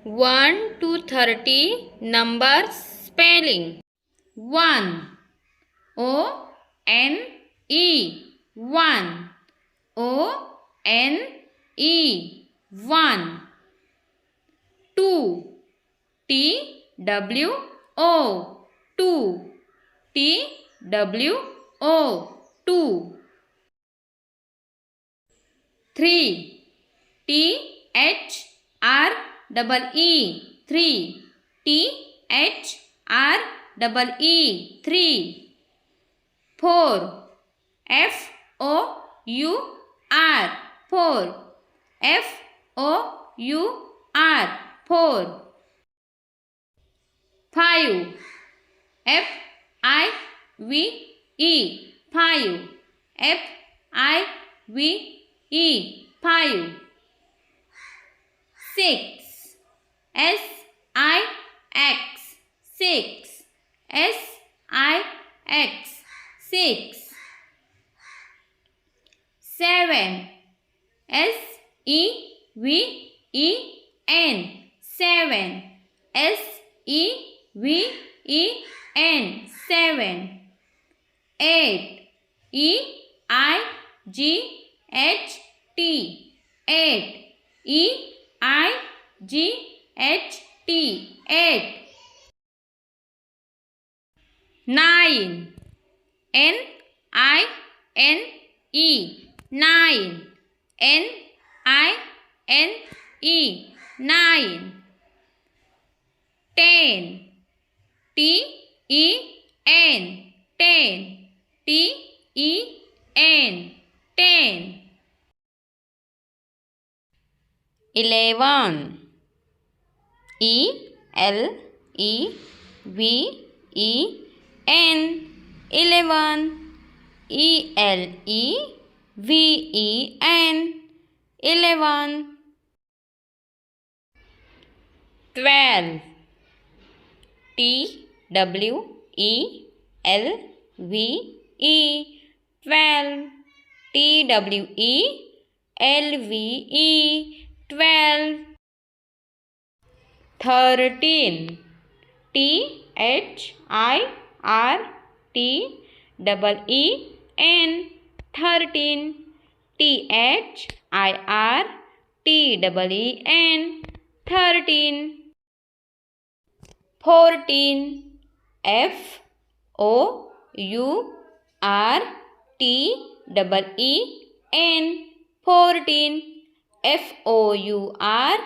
1 to 30 numbers spelling. 1 O N E 1 O N E 1. 2 T W O 2 T W O 2. 3 T H R E 3 T H R E 3. 4 F O U R 4 F O U R 4. 5 F I V E 5 F I V E 5. 6 S I X 6 S I X 6. 7 S E V E N 7 S E V E N 7. 8 E I G H T 8 E I G H T 8. 9 N I N E 9 N I N E 9. 10 T E N 10 T E N 10. 11 E L E V E N 11 E L E V E N 11. 12 T W E L V E 12 T W E L V E 12. 13 T H I R T E N 13 T H I R T E N 13. 14 F O U R T E N 14 F O U R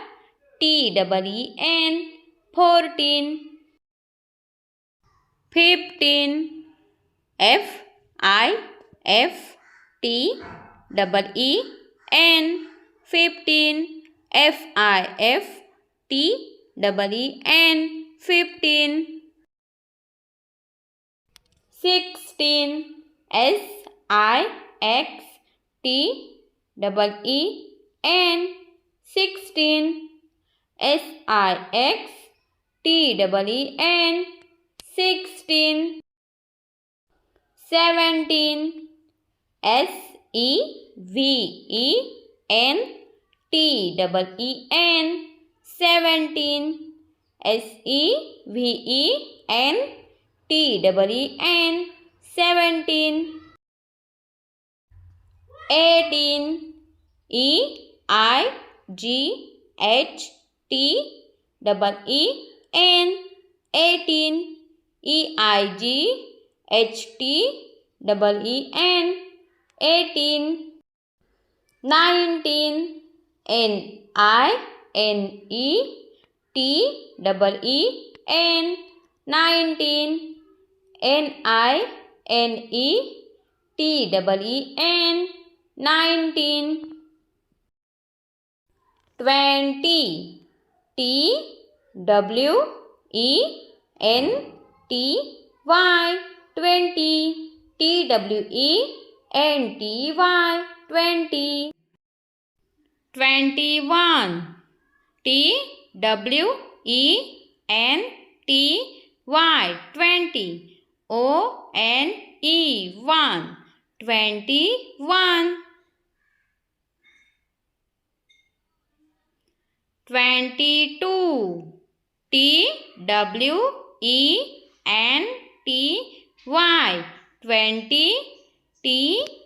T E N 14. 15 F I F T E N 15 F I F T E N 15. 16 S I X T E N 16 S I X T E N 16. 17 S E V E N T E N 17 S E V E N T E N 17. 18 E I G H T E N 18 E I G H T E N 18. 19 N I N E T E N 19 N I N E T E N 19. 20 T W E N T Y 20 T W E N T Y 20. 21 T W E N T Y 20 O N E 1 21. 22. TWENTY. 20.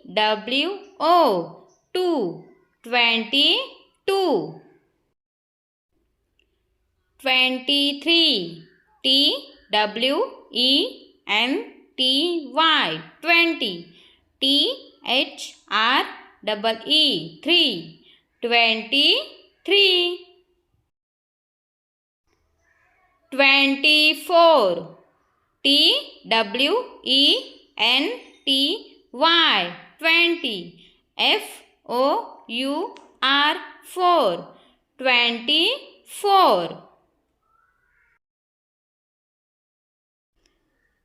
TWO. 2. 22. 23. TWENTY. 20. THREE. 3. 23. 24. TWENTY. 20. FOUR. 4. 24.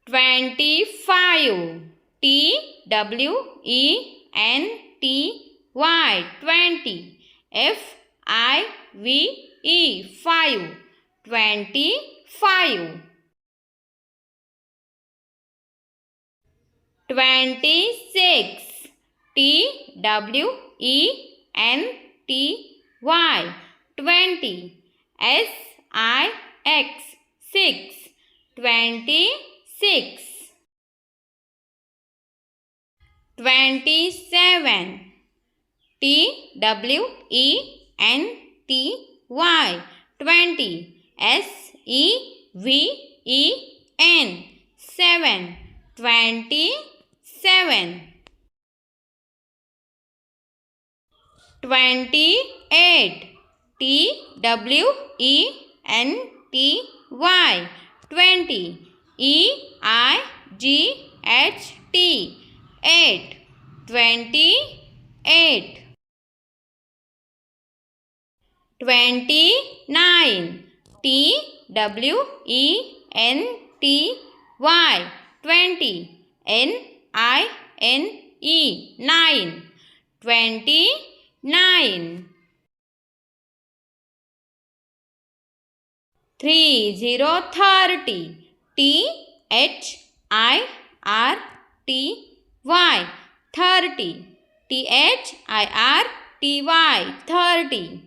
25. TWENTY. 20. FIVE. 5. 25. 26. TWENTY. 20. SIX. 6. 26. 27. TWENTY. 20. SEVEN. 7. 27. 28. TWENTY. 20. EIGHT. 8. 28. 29. TWENTY. 20. NINE. 9. 29. 30. 30. THIRTY. 30. THIRTY. 30.